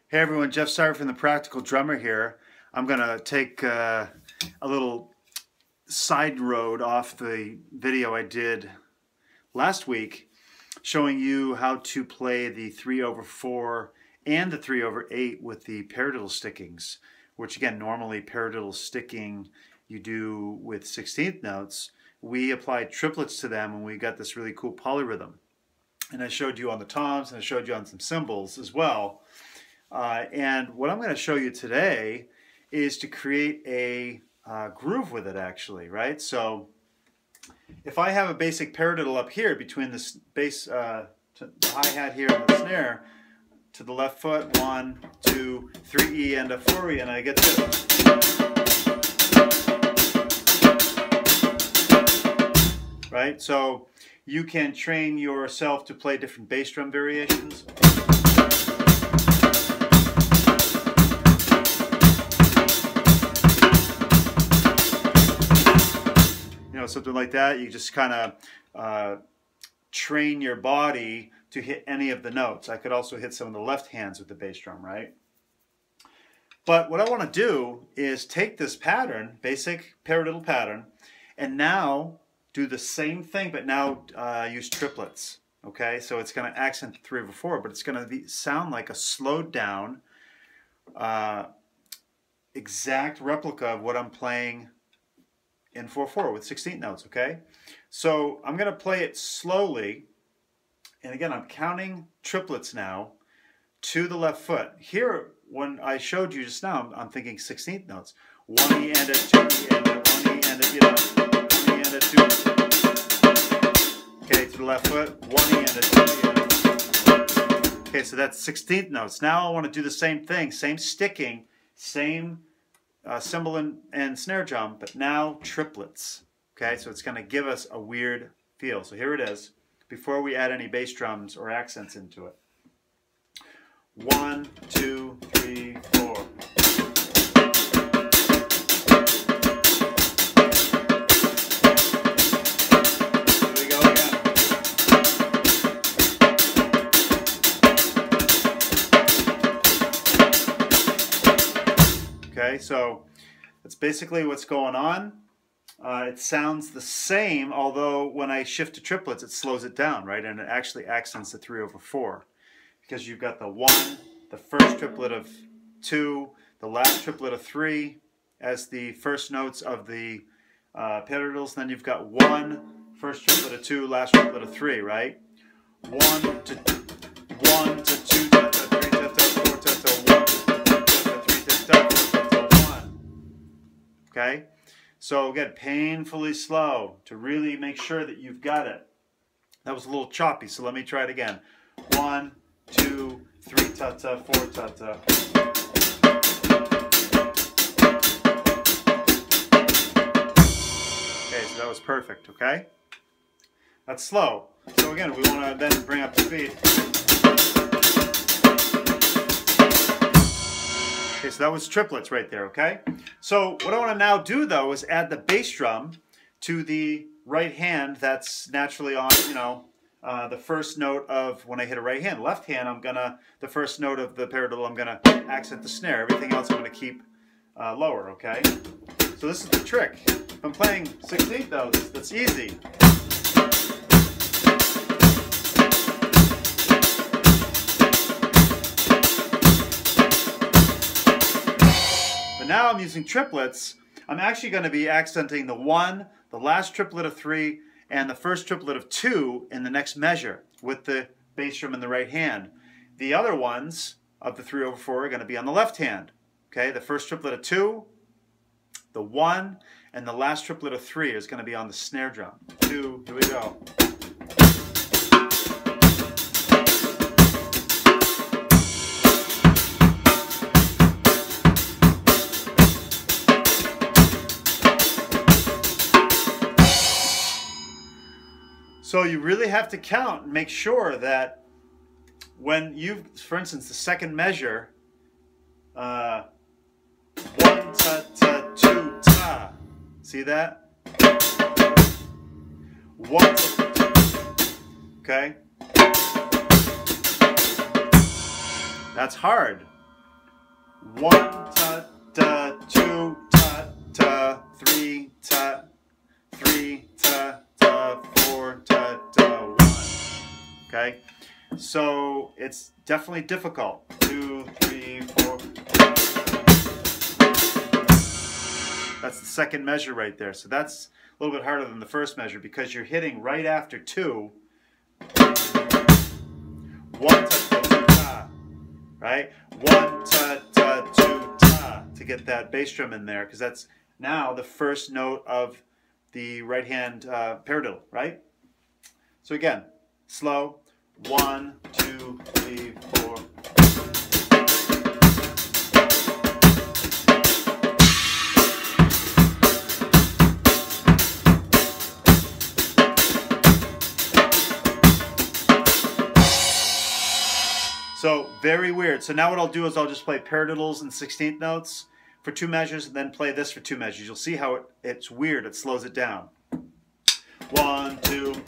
Hey everyone, Jeff Sarver from The Practical Drummer here. I'm going to take a little side road off the video I did last week showing you how to play the 3/4 and the 3/8 with the paradiddle stickings, which again, normally paradiddle sticking you do with 16th notes. We applied triplets to them and we got this really cool polyrhythm. And I showed you on the toms and I showed you on some cymbals as well. And what I'm going to show you today is to create a groove with it actually, right? So if I have a basic paradiddle up here between the bass, the hi-hat here and the snare, to the left foot, 1, 2, 3 E and a 4 E, and I get this. Right? So you can train yourself to play different bass drum variations. Something like that. You just kind of train your body to hit any of the notes. I could also hit some of the left hands with the bass drum, right? But what I want to do is take this pattern, basic paradiddle pattern, and now do the same thing, but now use triplets. Okay, so it's going to accent the 3/4, but it's going to sound like a slowed down, exact replica of what I'm playing in 4/4 with 16th notes, okay? So I'm going to play it slowly, and again, I'm counting triplets now to the left foot. Here, when I showed you just now, I'm thinking 16th notes. 1 E and a 2 E and a 1 E and a, 1 E and a 2. Okay, to the left foot, 1 E and a 2 E and a. Okay, so that's 16th notes. Now I want to do the same thing, same sticking, same cymbal and snare drum, but now triplets. Okay, so it's going to give us a weird feel. So here it is, before we add any bass drums or accents into it. 1, 2, 3, 4. Here we go again. Okay, so that's basically what's going on. It sounds the same, although when I shift to triplets, it slows it down, right? And it actually accents the 3/4 because you've got the 1, the first triplet of 2, the last triplet of 3 as the first notes of the paradiddles. Then you've got 1, first triplet of 2, last triplet of 3, right? 1 to 2, ta ta 3 ta ta 4 ta ta 1 ta ta 3 ta ta 1. Okay? So again, painfully slow to really make sure that you've got it. That was a little choppy, so let me try it again. 1, 2, 3 ta ta 4 ta ta. Okay, so that was perfect, okay? That's slow. So again, we want to then bring up the speed. Okay, so that was triplets right there, okay? So what I want to now do, though, is add the bass drum to the right hand that's naturally on, the first note of when I hit a right hand. Left hand, the first note of the paradiddle, I'm going to accent the snare. Everything else I'm going to keep lower, okay? So this is the trick. If I'm playing 16th notes, that's easy. Now I'm using triplets. I'm actually going to be accenting the 1, the last triplet of 3, and the first triplet of 2 in the next measure with the bass drum in the right hand. The other ones of the 3/4 are going to be on the left hand. Okay, the first triplet of 2, the 1, and the last triplet of 3 is going to be on the snare drum. 2, here we go. So you really have to count and make sure that when you, for instance, the second measure, 1 ta ta 2 ta, see that? 1 ta ta, okay? That's hard. 1 ta ta, 2 ta ta, 3 ta, 3 ta ta, 4 ta ta, 1. Okay, so it's definitely difficult. 2, 3, 4. That's the second measure right there. So that's a little bit harder than the first measure because you're hitting right after 2. 1 ta ta ta ta, right? 1 ta ta 2 ta to get that bass drum in there because that's now the first note of the right hand paradiddle, right? So again, slow. 1, 2, 3, 4. So very weird. So now what I'll do is I'll just play paradiddles and 16th notes for 2 measures and then play this for 2 measures. You'll see how it's weird. It slows it down. 1, 2.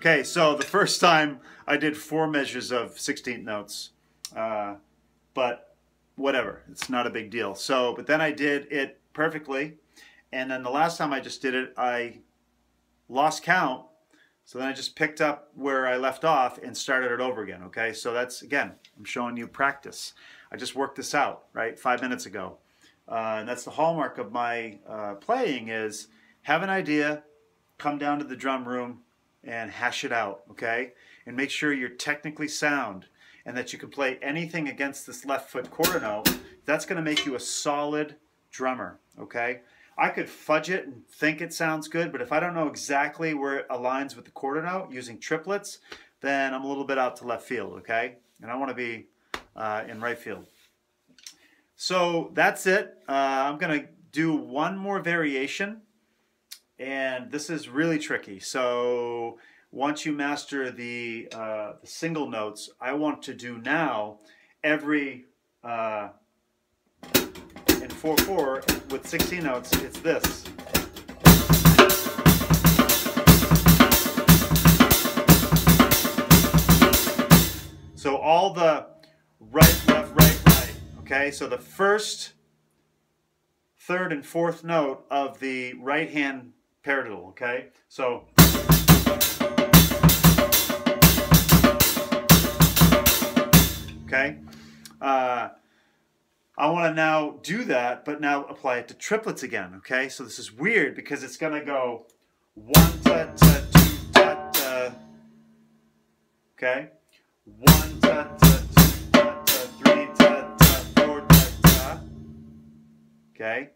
Okay, so the first time I did 4 measures of 16th notes, but whatever, it's not a big deal. So, but then I did it perfectly, and then the last time I just did it, I lost count, so then I just picked up where I left off and started it over again, okay? So that's, again, I'm showing you practice. I just worked this out, right, 5 minutes ago. And that's the hallmark of my playing is have an idea, come down to the drum room, and hash it out, okay? And make sure you're technically sound and that you can play anything against this left foot quarter note. That's going to make you a solid drummer, okay? I could fudge it and think it sounds good, but if I don't know exactly where it aligns with the quarter note using triplets, then I'm a little bit out to left field, okay? And I want to be in right field. So that's it. I'm going to do one more variation. And this is really tricky. So once you master the single notes, I want to do now every in 4/4 with 16 notes. It's this. So all the right, left, right, right. Okay. So the first, third, and fourth note of the right hand paradiddle, okay? So okay, I want to now do that, but now apply it to triplets again, okay? So this is weird because it's going to go 1 ta ta 2 ta ta, okay? 1 ta ta 2 ta ta 3 ta ta 4 ta ta, okay?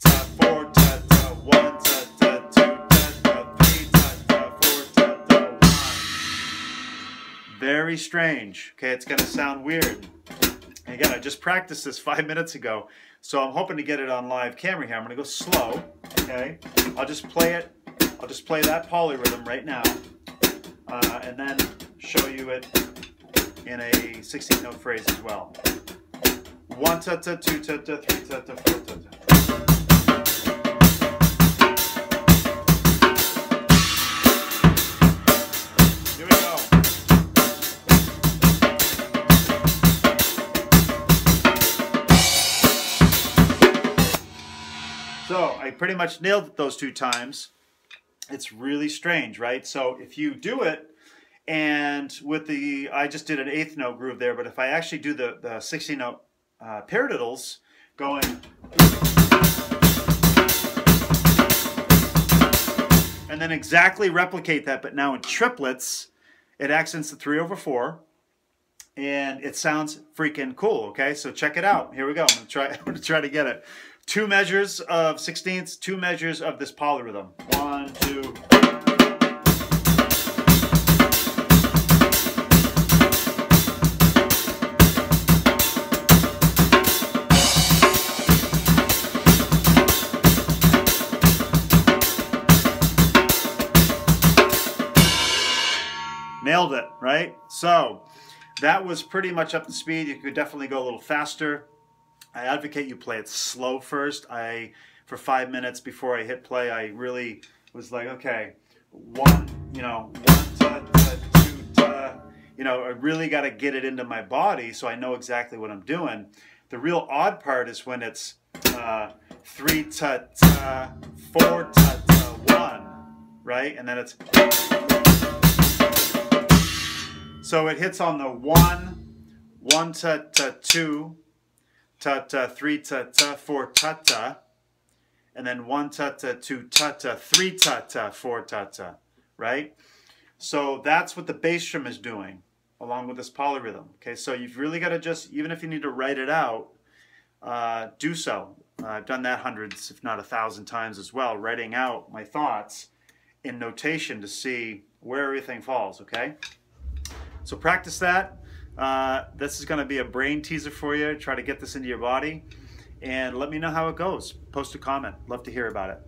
Ta 4 ta ta 1 ta. Very strange. Okay, it's going to sound weird. And again, I just practiced this 5 minutes ago, so I'm hoping to get it on live camera here. I'm going to go slow. Okay, I'll just play it. I'll just play that polyrhythm right now, and then show you it in a 16th note phrase as well. 1 ta ta 2 ta ta 3 ta ta 4 ta ta. So I pretty much nailed it those 2 times. It's really strange, right? So if you do it, and with the, I just did an 8th note groove there, but if I actually do the 16th note paradiddles going, and then exactly replicate that, but now in triplets, it accents the 3/4, and it sounds freaking cool, okay? So check it out. Here we go. I'm gonna try to get it. 2 measures of 16ths, 2 measures of this polyrhythm. 1, 2. nailed it, right? So that was pretty much up to speed. You could definitely go a little faster. I advocate you play it slow first. For 5 minutes before I hit play, I really was like, okay, one, ta, ta, two, ta. I really got to get it into my body so I know exactly what I'm doing. The real odd part is when it's 3 ta ta, 4 ta ta, 1, right? And then it's, so it hits on the 1 ta ta 2, ta ta 3 ta ta 4 ta ta, and then 1 ta ta 2 ta ta 3 ta ta 4 ta ta, right? So that's what the bass drum is doing along with this polyrhythm. Okay, so you've really got to just, even if you need to write it out, do so. I've done that hundreds, if not 1,000 times as well, writing out my thoughts in notation to see where everything falls, okay? So practice that. This is going to be a brain teaser for you. Try to get this into your body. And let me know how it goes. Post a comment. Love to hear about it.